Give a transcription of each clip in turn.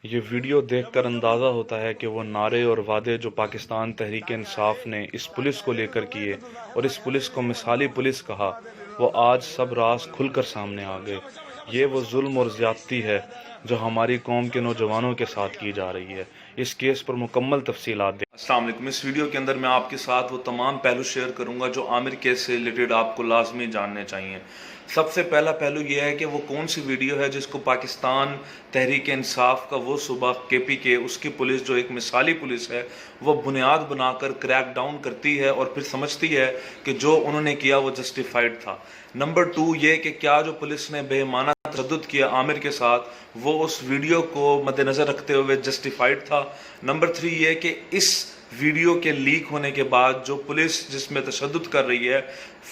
یہ ویڈیو دیکھ کر اندازہ ہوتا ہے کہ وہ نعرے اور وعدے جو پاکستان تحریک انصاف نے اس پولیس کو لے کر کیے اور اس پولیس کو مثالی پولیس کہا، وہ آج سب راز کھل کر سامنے آ گئے۔ یہ وہ ظلم اور زیادتی ہے جو ہماری قوم کے نوجوانوں کے ساتھ کی جا رہی ہے۔ اس کیس پر مکمل تفصیلات دیں۔ السلام علیکم۔ اس ویڈیو کے اندر میں آپ کے ساتھ وہ تمام پہلو شیئر کروں گا جو عامر کیس سے ریلیٹڈ آپ کو لازمی جاننے چاہیے۔ سب سے پہلا پہلو یہ ہے کہ وہ کون سی ویڈیو ہے جس کو پاکستان تحریک انصاف کا وہ صوبہ کے پی کے اس کی پولیس جو ایک مثالی پولیس ہے وہ بنیاد بنا کر کریک ڈاؤن کرتی ہے اور پھر سمجھتی ہے کہ جو انہوں نے کیا وہ جسٹیفائڈ تھا۔ نمبر 2 یہ کہ کیا جو پولیس نے بے معنی تشدد کیا عامر کے ساتھ وہ اس ویڈیو کو مد نظر رکھتے ہوئے جسٹیفائڈ تھا۔ نمبر 3 یہ کہ اس ویڈیو کے لیک ہونے کے بعد جو پولیس جس میں تشدد کر رہی ہے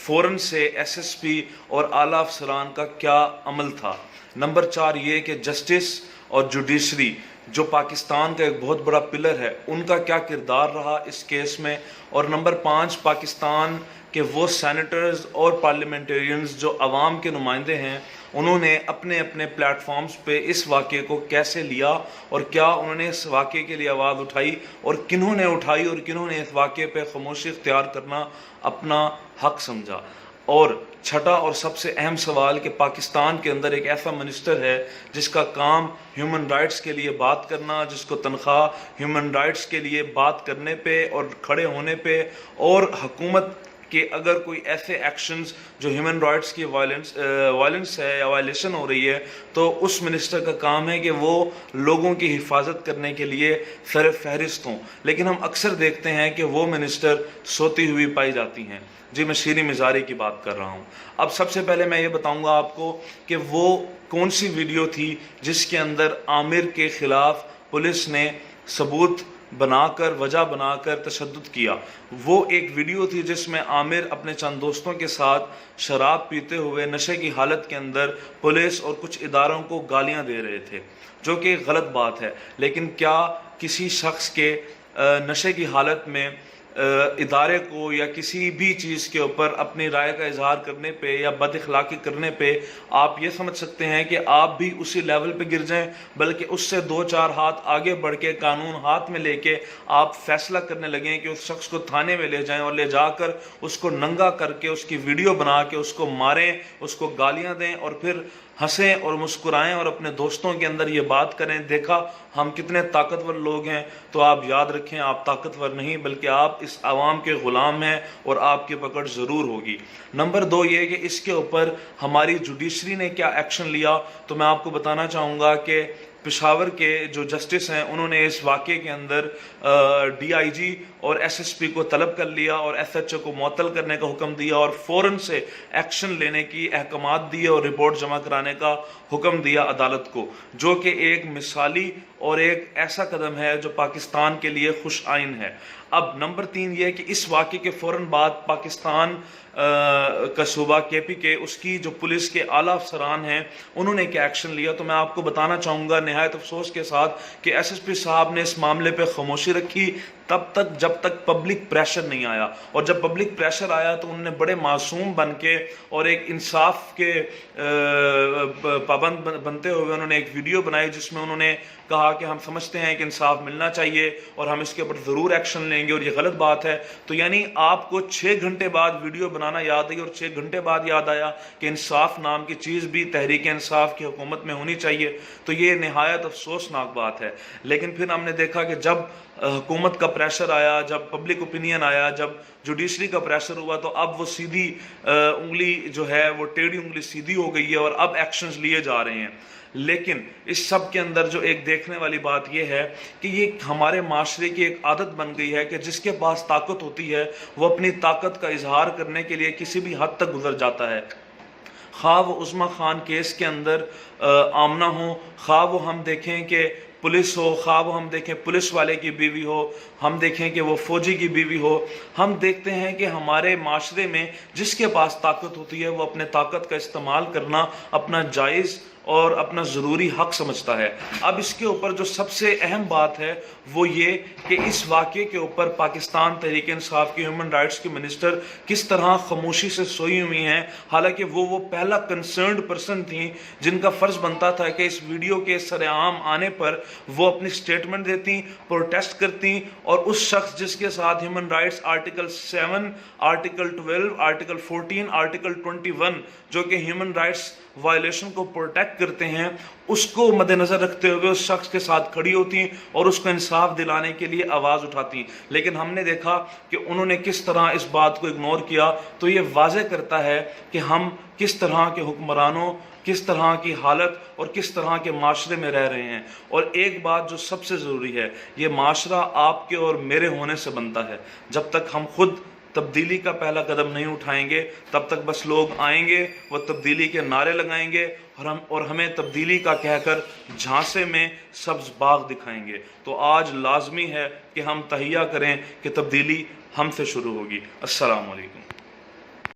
فوراً سے ایس ایس پی اور اعلیٰ افسران کا کیا عمل تھا۔ نمبر 4 یہ کہ جسٹس اور جوڈیشری جو پاکستان کا ایک بہت بڑا پلر ہے ان کا کیا کردار رہا اس کیس میں۔ اور نمبر 5 پاکستان کہ وہ سینیٹرز اور پارلیمنٹیرینز جو عوام کے نمائندے ہیں انہوں نے اپنے اپنے پلیٹ فارمز پہ اس واقعے کو کیسے لیا اور کیا انہوں نے اس واقعے کے لیے آواز اٹھائی اور کنہوں نے اٹھائی اور کنہوں نے اس واقعے پہ خاموشی اختیار کرنا اپنا حق سمجھا۔ اور چھٹا اور سب سے اہم سوال کہ پاکستان کے اندر ایک ایسا منسٹر ہے جس کا کام ہیومن رائٹس کے لیے بات کرنا، جس کو تنخواہ ہیومن رائٹس کے لیے بات کرنے پہ اور کھڑے ہونے پہ، اور حکومت کہ اگر کوئی ایسے ایکشنز جو ہیومن رائٹس کی وائلنس ہے یا وائلیشن ہو رہی ہے تو اس منسٹر کا کام ہے کہ وہ لوگوں کی حفاظت کرنے کے لیے سر فہرست ہوں، لیکن ہم اکثر دیکھتے ہیں کہ وہ منسٹر سوتی ہوئی پائی جاتی ہیں۔ جی میں شیریں مزاری کی بات کر رہا ہوں۔ اب سب سے پہلے میں یہ بتاؤں گا آپ کو کہ وہ کون سی ویڈیو تھی جس کے اندر عامر کے خلاف پولیس نے ثبوت بنا کر وجہ بنا کر تشدد کیا۔ وہ ایک ویڈیو تھی جس میں عامر اپنے چند دوستوں کے ساتھ شراب پیتے ہوئے نشے کی حالت کے اندر پولیس اور کچھ اداروں کو گالیاں دے رہے تھے، جو کہ غلط بات ہے۔ لیکن کیا کسی شخص کے نشے کی حالت میں ادارے کو یا کسی بھی چیز کے اوپر اپنی رائے کا اظہار کرنے پہ یا بد اخلاقی کرنے پہ آپ یہ سمجھ سکتے ہیں کہ آپ بھی اسی لیول پہ گر جائیں، بلکہ اس سے 2-4 ہاتھ آگے بڑھ کے قانون ہاتھ میں لے کے آپ فیصلہ کرنے لگیں کہ اس شخص کو تھانے میں لے جائیں اور لے جا کر اس کو ننگا کر کے اس کی ویڈیو بنا کے اس کو ماریں، اس کو گالیاں دیں اور پھر ہنسیں اور مسکرائیں اور اپنے دوستوں کے اندر یہ بات کریں دیکھا ہم کتنے طاقتور لوگ ہیں۔ تو آپ یاد رکھیں آپ طاقتور نہیں بلکہ آپ اس عوام کے غلام ہیں اور آپ کی پکڑ ضرور ہوگی۔ نمبر 2 یہ کہ اس کے اوپر ہماری جوڈیشری نے کیا ایکشن لیا، تو میں آپ کو بتانا چاہوں گا کہ پشاور کے جو جسٹس ہیں انہوں نے اس واقعے کے اندر ڈی آئی جی اور ایس ایس پی کو طلب کر لیا اور ایس ایچ او کو معطل کرنے کا حکم دیا اور فوراً سے ایکشن لینے کی احکامات دیے اور رپورٹ جمع کرانے کا حکم دیا عدالت کو، جو کہ ایک مثالی اور ایک ایسا قدم ہے جو پاکستان کے لیے خوش آئین ہے۔ اب نمبر 3 یہ کہ اس واقعے کے فوراً بعد پاکستان کا صوبہ کے پی کے اس کی جو پولیس کے اعلیٰ افسران ہیں انہوں نے کیا ایکشن لیا، تو میں آپ کو بتانا چاہوں گا نہایت افسوس کے ساتھ کہ ایس ایس پی صاحب نے اس معاملے پہ خاموشی رکھی تب تک جب تک پبلک پریشر نہیں آیا، اور جب پبلک پریشر آیا تو انہوں نے بڑے معصوم بن کے اور ایک انصاف کے پابند بنتے ہوئے انہوں نے ایک ویڈیو بنائی جس میں انہوں نے کہا کہ ہم سمجھتے ہیں کہ انصاف ملنا چاہیے اور ہم اس کے اوپر ضرور ایکشن لیں گے اور یہ غلط بات ہے۔ تو یعنی آپ کو 6 گھنٹے بعد ویڈیو بنانا یاد آئی اور 6 گھنٹے بعد یاد آیا کہ انصاف نام کی چیز بھی تحریک انصاف کی حکومت میں ہونی چاہیے، تو یہ نہایت افسوسناک بات ہے۔ لیکن پھر ہم نے دیکھا کہ جب حکومت کا پریشر آیا، جب پبلک اوپینین آیا، جب جوڈیشری کا پریشر ہوا تو اب وہ سیدھی انگلی جو ہے وہ ٹیڑھی انگلی سیدھی ہو گئی ہے اور اب ایکشنز لیے جا رہے ہیں۔ لیکن اس سب کے اندر جو ایک دیکھنے والی بات یہ ہے کہ یہ ہمارے معاشرے کی ایک عادت بن گئی ہے کہ جس کے پاس طاقت ہوتی ہے وہ اپنی طاقت کا اظہار کرنے کے لیے کسی بھی حد تک گزر جاتا ہے، خواہ وہ عظمیٰ خان کیس کے اندر آمنہ ہو، خواہ وہ ہم دیکھیں کہ پولیس ہو، خواہ وہ ہم دیکھیں پولیس والے کی بیوی ہو، ہم دیکھیں کہ وہ فوجی کی بیوی ہو، ہم دیکھتے ہیں کہ ہمارے معاشرے میں جس کے پاس طاقت ہوتی ہے وہ اپنے طاقت کا استعمال کرنا اپنا جائز اور اپنا ضروری حق سمجھتا ہے۔ اب اس کے اوپر جو سب سے اہم بات ہے وہ یہ کہ اس واقعے کے اوپر پاکستان تحریک انصاف کی ہیومن رائٹس کی منسٹر کس طرح خاموشی سے سوئی ہوئی ہیں، حالانکہ وہ پہلا کنسرنڈ پرسن تھیں جن کا فرض بنتا تھا کہ اس ویڈیو کے سر عام آنے پر وہ اپنی سٹیٹمنٹ دیتی، پروٹیسٹ کرتی، اور اس شخص جس کے ساتھ human rights article 7، article 12، article 14، article 21 جو کہ ہیومن رائٹس وائلیشن کو پروٹیکٹ کرتے ہیں، اس کو مد نظر رکھتے ہوئے اس شخص کے ساتھ کھڑی ہوتی اور اس کو انصاف دلانے کے لیے آواز اٹھاتی۔ لیکن ہم نے دیکھا کہ انہوں نے کس طرح اس بات کو اگنور کیا۔ تو یہ واضح کرتا ہے کہ ہم کس طرح کے حکمرانوں، کس طرح کی حالت اور کس طرح کے معاشرے میں رہ رہے ہیں۔ اور ایک بات جو سب سے ضروری ہے، یہ معاشرہ آپ کے اور میرے ہونے سے بنتا ہے۔ جب تک ہم خود تبدیلی کا پہلا قدم نہیں اٹھائیں گے تب تک بس لوگ آئیں گے، وہ تبدیلی کے نعرے لگائیں گے اور ہمیں تبدیلی کا کہہ کر جھانسے میں سبز باغ دکھائیں گے۔ تو آج لازمی ہے کہ ہم تہیہ کریں کہ تبدیلی ہم سے شروع ہوگی۔ السلام علیکم۔